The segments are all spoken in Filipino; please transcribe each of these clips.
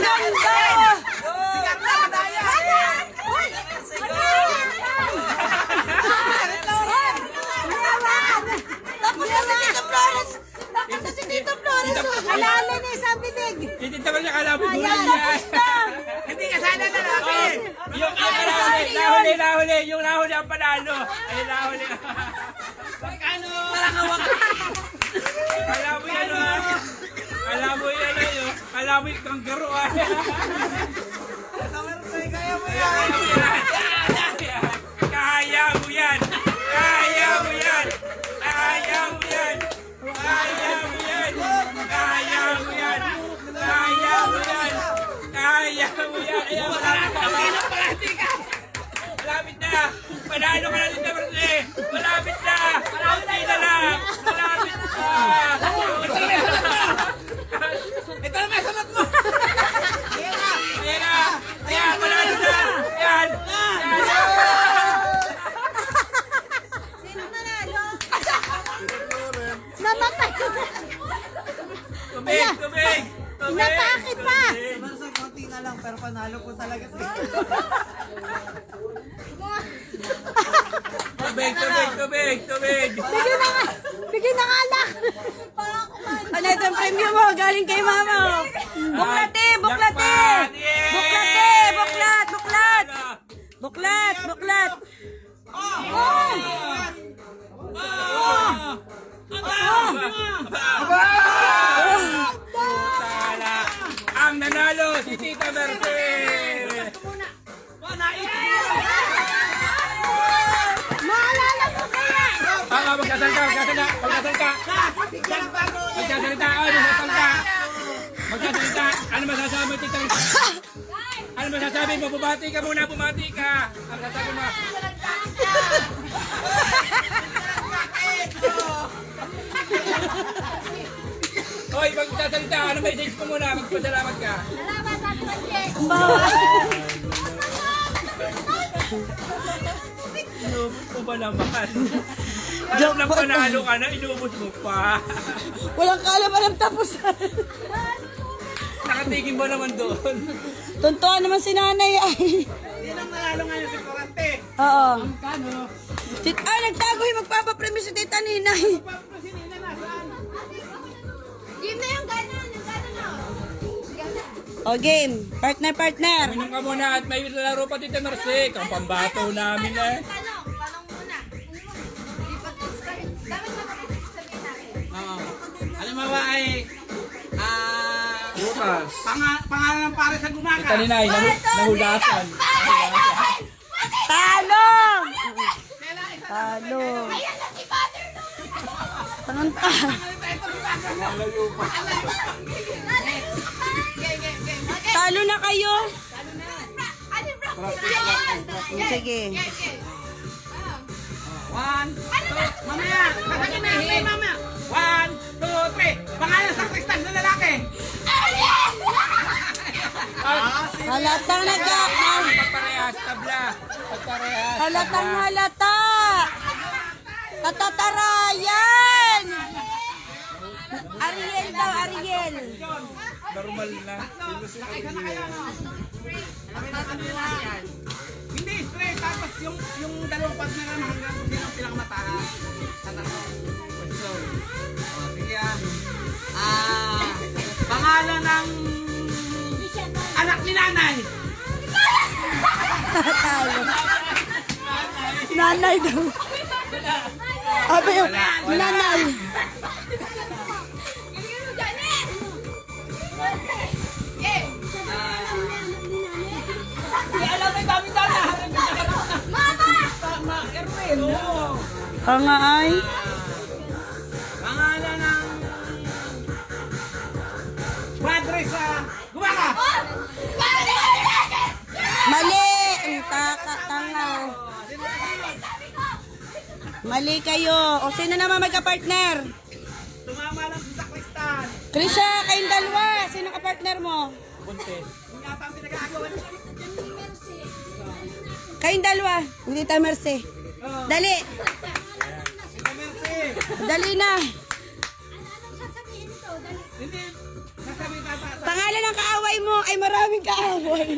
ganda! Tapos na si Tito Flores! Tapos na si Tito Flores! Alala niya isang bilig! Hindi naman niya kalabot mo Ayan, niya. tapos na! Hindi ka sana lalaki. Yung nahuli, yung nahuli ang panalo. Ay, nahuli. Magkano? Alam mo yan, ha? Alam mo yan, ha? Alam mo yung kanggaro, ha? Kaya mo yan. Kaya mo yan! Kaya mo yan! Kaya mo yan! Kaya mo yan! Kaya mo yan! Kaya mo yan! Kaya mo yan! Ayan, malapit ka! Malapit na! Panalo ka na din naman eh! Malapit na! Malapit na lang! Malapit na! Ito na may salat mo. Ayan na! Ayan! Panalo na! Ayan! Sino nanalo? Namatay! Tubig! Tubig! Tubig! Napakit pa! Sa konti na lang pero panalo po talaga. Tubig! Tubig! Tubig! Tubig! Bigyan ng alak! Ano ito ang premyo mo? Galing kay mama. Buklate! Buklate! Buklate! Buklat! Buklat! Buklat! Buklat! Tala! Ang nanalo si Tita Merce! Maalala mo kaya! Magsasalita! Magsasalita! Magsasalita! Magsasalita! Ano masasabi mo, Tita Merce? Ano masasabi mo? Bumati ka muna! Bumati ka! Ang sasabi mo? Hoy, magsasalita! Ano message mo muna? Magpasalamat ka! Inubos mo ba naman? Alam lang panalo ka na, inubos mo pa. Walang kaalam-alam tapusan. Nakatingin ba naman doon? Tuntuan naman si nanay ay. Yan ang nanalo ngayon si Corante. Oo. Kano? Ay, nagtago yung magpapapremyo si Tita Ninay. Papasinina na saan? Game na yung ganon, na. O game, partner. Minum ka muna at may laro pa Tita Merce. Ang pambato namin eh. Tanong muna. Di pa to start. Dapat makapit sabihin natin. Oo. Alam mo ba ay Bukas. pangalan ng pare sa gumaka. Tita Ninay, nahugasan. Talong! Talong. Ayan na si Father no. Tananta. Talo na kayo. Ano bro? Sige. One, two, mamaya. Kasagin na, mamaya. 1, 2, 3. Pangalan sa kristal na lalaki. Halatang Pagparehas, tabla. Pagparehas. Halatang halata. Katatarayan. Ariel daw, Ariel. Normal na. Hindi, straight. Tapos yung dalawang pag na naman hanggang kung sino ang pinakamataas. Sa tatlong question. O, sige pangalan ng anak ni nanay. Talo. Nanay daw. Abi, nanay. Nga ay. Pangalan ng padre sa gumaka. Mali. Ang tanga. Mali kayo. O sino naman magka-partner? Tumama lang sa kristal. Krisha, kayong dalawa. Sino ka-partner mo? Buntis. Yung yata ang pinag-aagawan. Kayong dalawa. Hindi tayo Merce. Dali. Mercy. Dali na. Hindi. Nasabi tata. Pangalan ng kaaway mo ay maraming kaaway.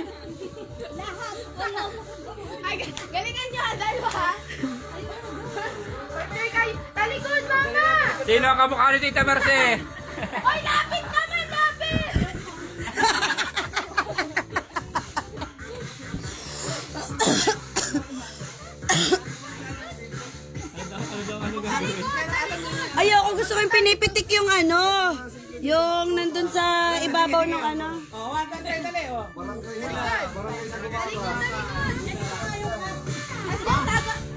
Ay, galingan nyo ha, dalawa ha. Pwede kayo, talikod mama! Sino ang kamukha ni Tita Merce? Oy, lapit naman, lapit! Ayoko, gusto ko yung pinipitik yung ano. Yung nandun sa ibabaw ng ano. Oh, one, two, three, dali. Oh.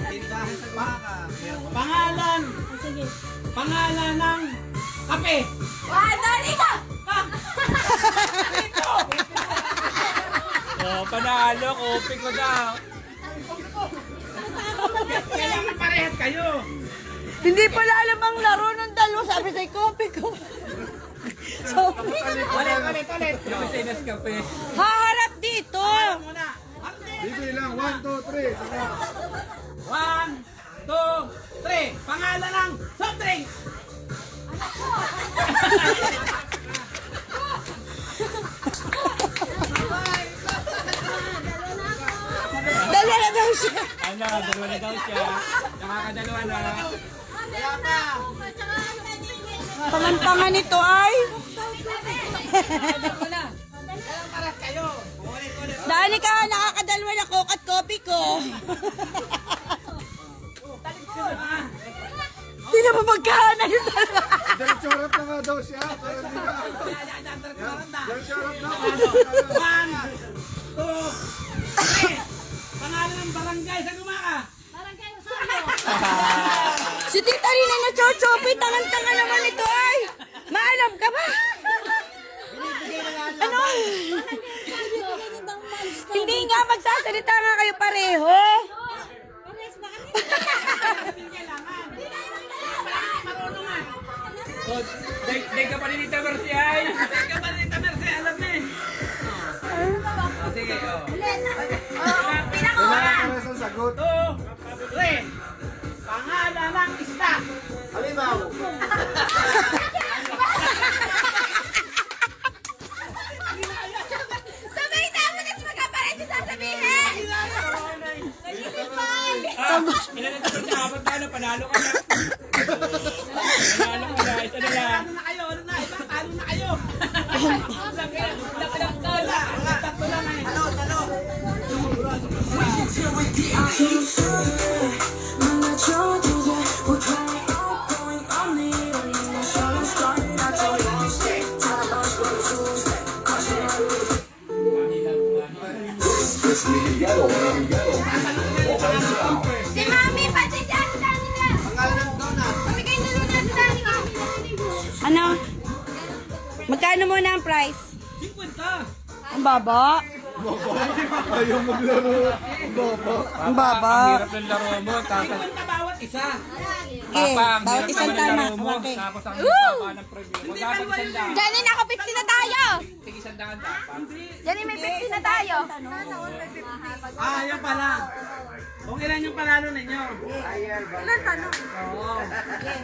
Tindahan sa baka. Pangalan. Pangalan ng kape. Wah, dali ka! Oh, panalo, kopi ko daw. Kailangan parehas kayo. Hindi pala alam ang laro ng dalawa. Sabi sa'yo, copy ko. So, Ulit. Yung sinas kape. haharap dito. Muna. Bibi lang, 1, 2, 3. Saka. 1, 2, 3. Pangalan ng soft drinks. Dala na daw siya. Ano, dalawa na daw siya. Nakakadalawa na. Pangantangan nito ay. Parehas kayo. Ulit. Dali ka, nakakadalwa na coke at coffee ko. Hindi na ba magkahana yung dalawa? Diretso harap na nga daw siya. Pero hindi na. Diretso harap na. 1, 2, 3. Pangalan ng barangay sa Gumaka. Si Tita Rina na chochopi, tangan-tanga naman ito ay. Maalam ka ba? Ano? Hindi nga, magsasalita nga kayo pareho. So, day ka pa ni Tita Merce ay. Teka ba rin Merce? Alam na eh. Oh, sige, oh. Wala na pares ang sagot. 2, 3. Pangalan ng isda. Halimaw. Sabay naman at magkapareho sasabihin! Nag-isipan! Ilan ang tapos na apat na, panalo ka na. Panalo ka na, ito na lang. Ano na kayo? Ano na? Ibang talo na kayo. Tatlo lang eh. Talo. Si Mami, pati si Ate Dani nga! Pangalan ng donut. Pamigay na lang Ate Dani nga! Ano? Magkano muna ang price? 50. Ang baba. Ayaw maglaro. Baba. Ang baba. Ang hirap ng laro mo, tapos 50 bawat isa. Okay, Papa, ang bawat hirap isang naman ng tama. laro mo, Okay. tapos ang baba ng preview. Magkakaroon isang daan. Jenny, naka 50 na tayo! Sige, isang daan dapat. Jenny, may 50 na tayo! Ah, yan pala. Kung ilan yung panalo ninyo? Ilan tanong? Oo.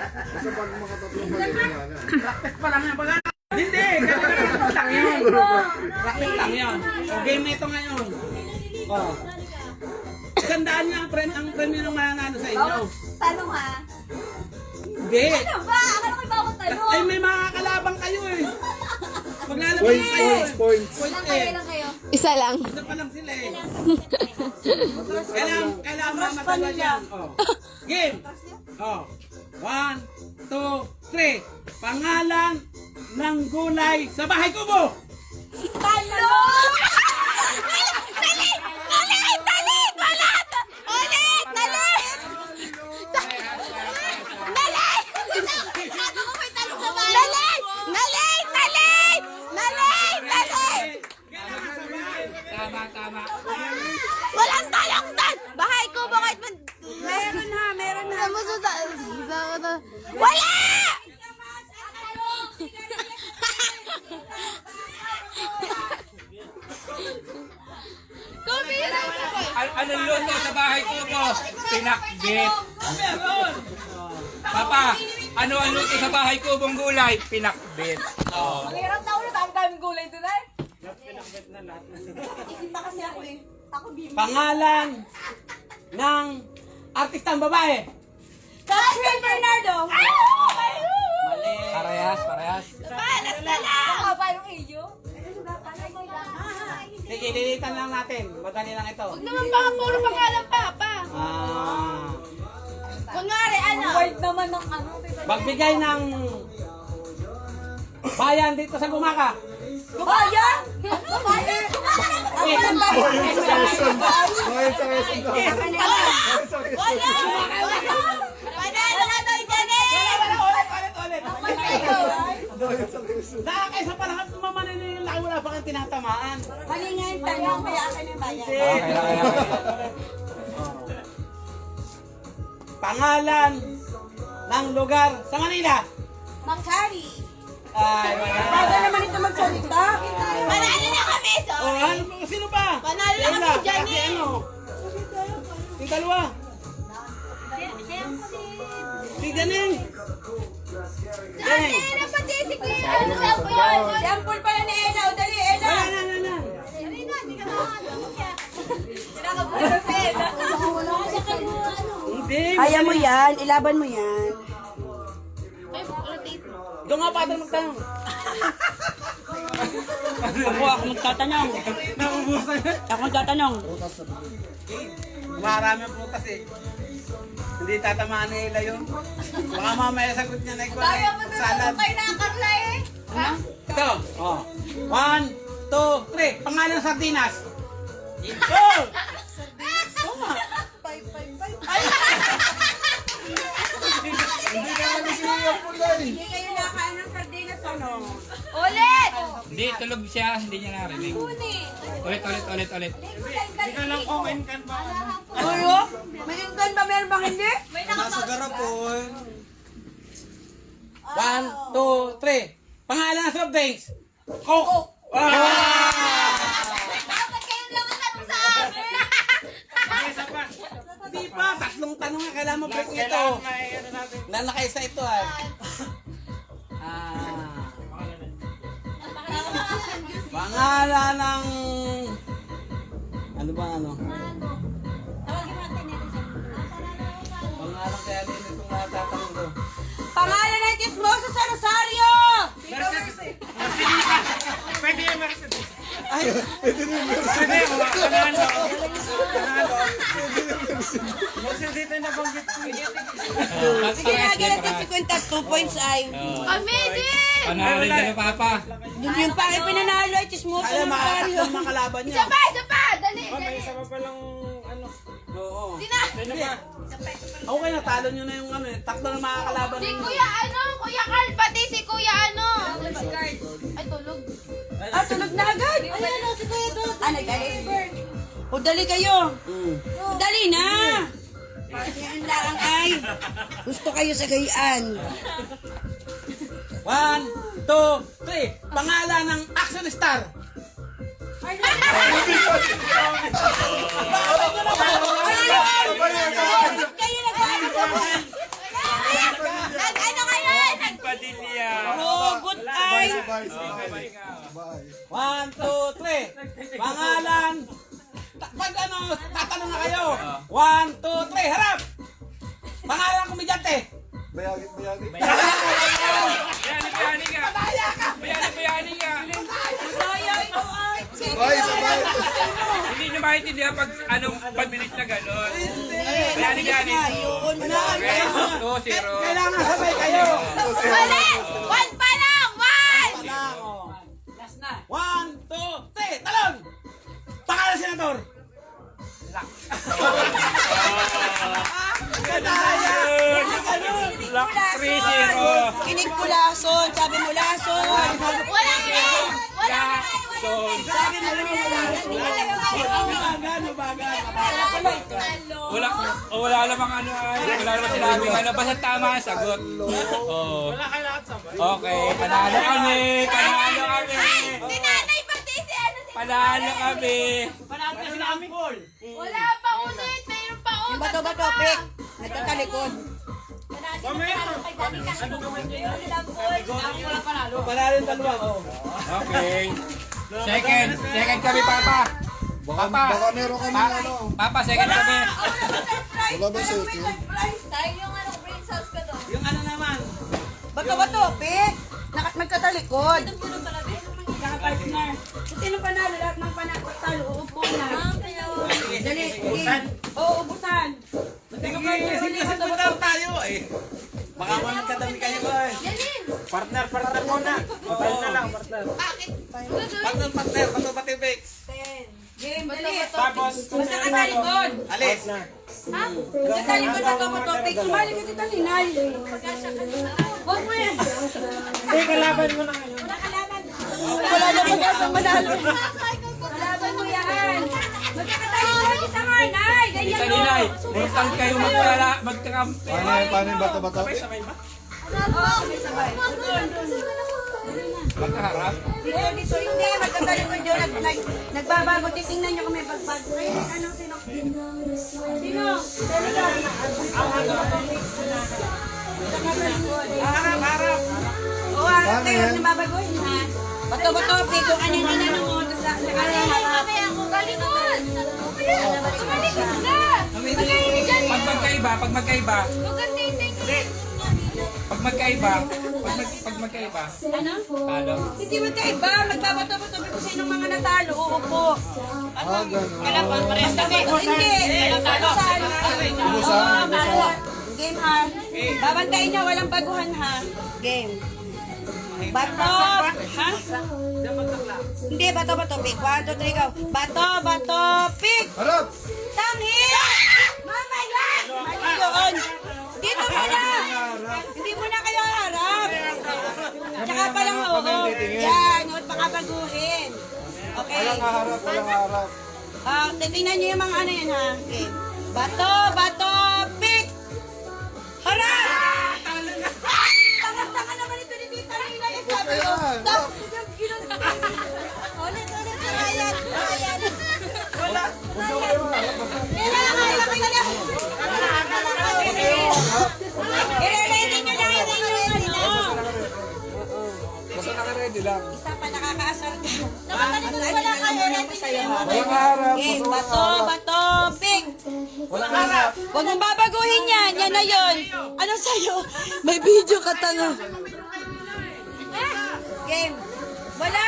Basta pag makatatlong pag-iwanan. Practice pa lang yan. Hindi, practice lang yun. Practice lang yun. O, game na ito ngayon. O. Gandaan niya ang premyo ng mananalo sa inyo. Tanong ha? Hindi. Ano ba? Akala ko bawat tanong! Ay, may mga kalabang kayo eh. Maglalaban kayo eh. Points. Point Ilan kayo, eh. ilan kayo? Isa lang. Isa pa lang sila eh. Kailangan mamatalo yan. Oh. Game. Oh. 1, 2, 3. Pangalan ng gulay sa bahay kubo. Talong! Dali! Dali! Dali! Balat! Ulit! Dali! Dali! Sabi ko may talong sa bahay. Dali! Dali! Dali! Dali! Dali! Tama. Walang talong doon! Bahay ko, bakit man... Meron ha, meron ha. Wala! Anong luto sa bahay ko mo? Pinakbit. Meron. Papa, ano ang luto sa bahay ko mong gulay? Pinakbit. Oh. Hirap na ulit, ang daming gulay doon eh. Isimba kasi ako eh. Ako bimba. Pangalan ng artistang babae. Catherine Bernardo. Mali. Parehas. Palas na lang. Ako ba yung iyo? Sige, lilitan lang natin. Madali lang ito. Huwag naman baka puro pangalan papa. Kunwari ano? Word naman ng ano. Magbigay ng bayan dito sa Gumaka. Bayan? Bayan? Ang bayan? Wala! Panalo na tayo dyan Ulit. Nakakaisa pa lahat ng mamanin yung laki, wala pa kang tinatamaan. Mali nga yung tanong, kaya akin yung bayan. Okay. Pangalan ng lugar sa Manila. Makari. Ay, wala. Bago naman ito magsalita. Panalo na kami, so. Oh, ano ba? Sino ba? Panalo na kami dyan Si eh. ano? Yung dalawa. Si Ganeng. Ganeng. Ano pati si Kuya? Ano sa po yun? Sample pala ni Ella. O dali, Ella. Wala na. Hindi na, hindi ka nakakatawa siya. Kinakabulo pa eh. Wala ka siya kayo, ano. Hindi. Kaya mo yan. Ilaban mo yan. May rotate. Doon nga pa magtanong. Ako magtatanong. Naubusan. Ako magtatanong. Marami ang prutas eh. Hindi tatamaan ni Ella yun. Baka mamaya sagot niya na ikaw. Kaya mo doon Salad. ako kayo nakakarla eh. Ha? Ito. Oh. 1, 2, 3. Pangalan ng sardinas. Ito. Hindi kayo nakain ng sardinas, ano? Ulit! Hindi, tulog siya. Hindi niya narinig. Ulit. Ulo? May inggan ba? Meron bang hindi? May nakapag. 1, 2, 3. Pangalan ng soft drinks. Coke. Dapat kayo lang ang tanong sa amin. Hindi pa. Tatlong tanong nga. Kailangan mo break nito. Lalakaisa ito ah. Pangalan ng... Ano ba ano? Pangalan kaya din itong natatanong ko. Pangalan ng chismoso sa Rosario! Pwede yung Mercedes. Ay! Pwede yung Panalo. Mercedes na nabanggit ko. Sige na, ganun yung 52 points ay. Kami din! Panalo na Papa. Yung pangit pinanalo ay chismoso Alam, ng Rosario. makakatakot mga kalaban niya. Isa pa! Dali, dali. Isa pa palang ano. Oo. Sina? Sino ba? Okay, natalo nyo na yung ano eh. Tatlo na mga kalaban. Si Kuya ano? Kuya Carl, pati si Kuya ano? Si Carl. Ay, tulog. Ah, tulog na agad. Ayan o, si Kuya tulog. Ah, nag-alis. O, dali kayo. O, dali na. Yan lang ay. Gusto kayo sa gayaan. 1, 2, 3. Pangalan ng action star. Kayo nag-alis. Ano ngayon? Padilla. Robot ay. 1, 2, 3. Pangalan. Pag ano, tatanong na kayo. 1, 2, 3. Harap. Pangalan ng komedyante. Bayagi. Bayani ka. Bayani ka. Sabay. Hindi nyo maintindihan pag anong pag-minute na gano'n. Bayani. Yun na. Okay, 2-0. Kailangan sabay kayo. Mali! One pa lang! One! Lang, oh. 1, 2, 3. Talon. Pangalan senador. Kadaya. Lock 3-0. Kinig ko lason. Sabi mo lason. Wala ngayon! Wala Jackson. Sabi mo lason. Bagan. Wala namang ano ay. Wala namang sinabing ano. Basta tama ang sagot. Oh. Okay, panalo kami. Si nanay pati si ano si... Panalo kami. Wala pa ulit! Mayroon pa ulit! Yung bato-bato, pek. Nagtatalikod. Panalo yung dalawa, oh. Okay. Second kami, Papa. Baka meron kami ano. Papa, second kami. Wala ba second? Tayo yung ano, princess ka doon. Yung ano naman. Bato, Pik. Magkatalikod. Kaka-partner. Sino panalo? Lahat ng panalo. Uupo na. Dali. Oo, ubusan. Kasi punta tayo eh. Baka mo nagkadami kayo eh. Partner muna. Tayo na lang, partner. Bakit? Partner, pati Bex. Game, dali. Tapos, Basta katalikod. Alis. Katalikod bato, Pik. Sumali ka dito, Ninay. Huwag mo yan. Hindi, kalaban mo na ngayon. Wala na pag-asang manalo. Kalaban mo yan. Magkakatalikod isa nga, Nay. Ganyan Tita mo. Ninay, kung kayo magkakampi. Paano yung bato-bato? Magkaharap. Dito, hindi. Magkatalikod yun. Nagbabago. Titingnan nyo kung may bagbago. Ay, ano, sino? Sino? Harap. Oo, harap kayo. Nababagohin, ha? Bato-bato, Pik. Kung ano yung inano mo. Sa harap. Ako galingon. Tumalikod ka. Magaling dyan. Pag magkaiba, Magandang pag magkaiba, Ano? talo. Hindi magkaiba. Magbabato-bato. Kung sinong mga natalo, uupo. Gano'n. Basta may hindi. Ubusan. Umusan. Game, ha? Babantayin niya. Walang baguhan, ha? Game. Bato. Ha? Hindi, bato, Pik. 1, 2, 3, go. Bato, Pik. Harap! Tangi! Mamaya! Mali yun. Dito muna. Hindi muna kayo harap. Tsaka palang oo. Yan, huwag pakabaguhin. Okay. Walang harap, walang harap. Titingnan niyo yung mga ano yan, ha? Okay. Bato, Pik! Harap! Tanga naman ito ni Tita Rina. Sabi ko, tapos yung ginagawa. Ulit. Ayan. I-ready nyo lang. Basta naka-ready lang. Isa pa nakakaasar ka. wala kayo. Walang harap. Game, bato, Pik. Walang harap. Huwag mong babaguhin yan. Yan na yun. Ano sa'yo? May video ka tanga. Game. Wala.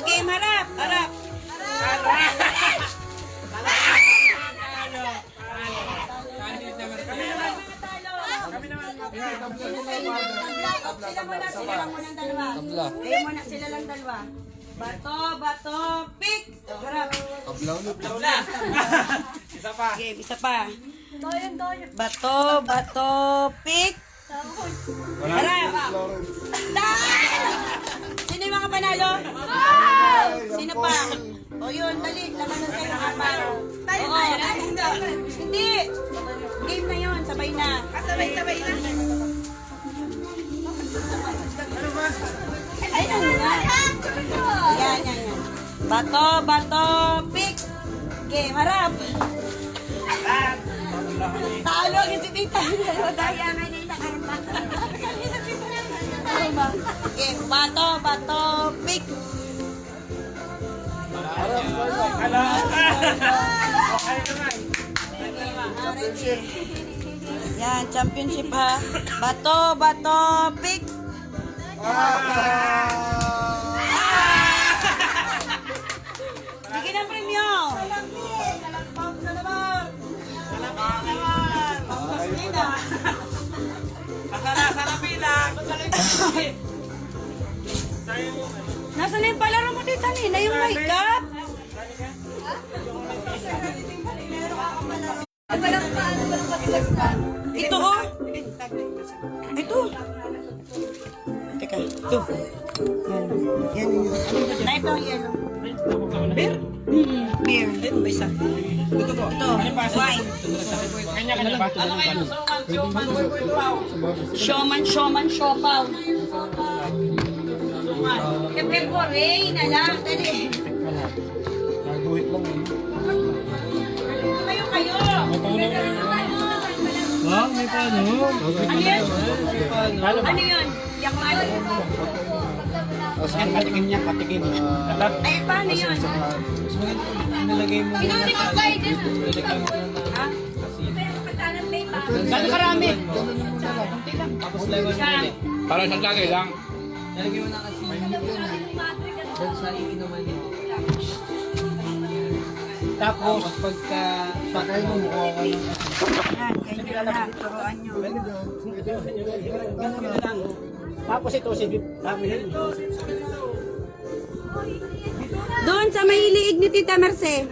Game, harap. Sila muna dalawa. Kayo muna, sila lang dalawa. Bato, Pik. Harap. Tablaw na. Isa pa. Game, isa pa. Doyan. Bato, Pik. Harap. Sino yung mga panalo? Sino pa? O yun, dali. Labanan kayo ng apat. Oo. Hindi. Game na yun. Sabay na. Sabay na. Ay, ano na? Yan. Bato, Pik. Game, harap. Talo agad si Tita. Daya nga nila. Game, bato, Pik. Yan, championship ha. Bato, Pik. Bigyan ng premyo. Nasaan na yung palaro mo, Tita Nina? Yung makeup? Ito, oh. Ito. Teka, ito. Yan. Na ito, yellow. Beer? Beer. Ayun, may isa. Ito, wine. Kanya ba? Ano kayo? Showman, siopaw. Siyempre po, Ray, na lang. Dali. Naguhit lang eh. Kayo. May paano? Ano yun? Ano yun? Yakman. Yan, patikim niya, patikim. Ay, paano yun? Nilagay mo. Pinuli ko kayo din. Nilagay mo. Gano'ng karami? Kunti lang. Tapos lagay mo ulit. Para sa tagay lang. Nilagay mo na kasi. Doon sa iinuman niya. Tapos pagka patay mo mukha ka ng Yan, kayo na. Turuan nyo. tapos ito si Doon sa may liig ni Tita Merce.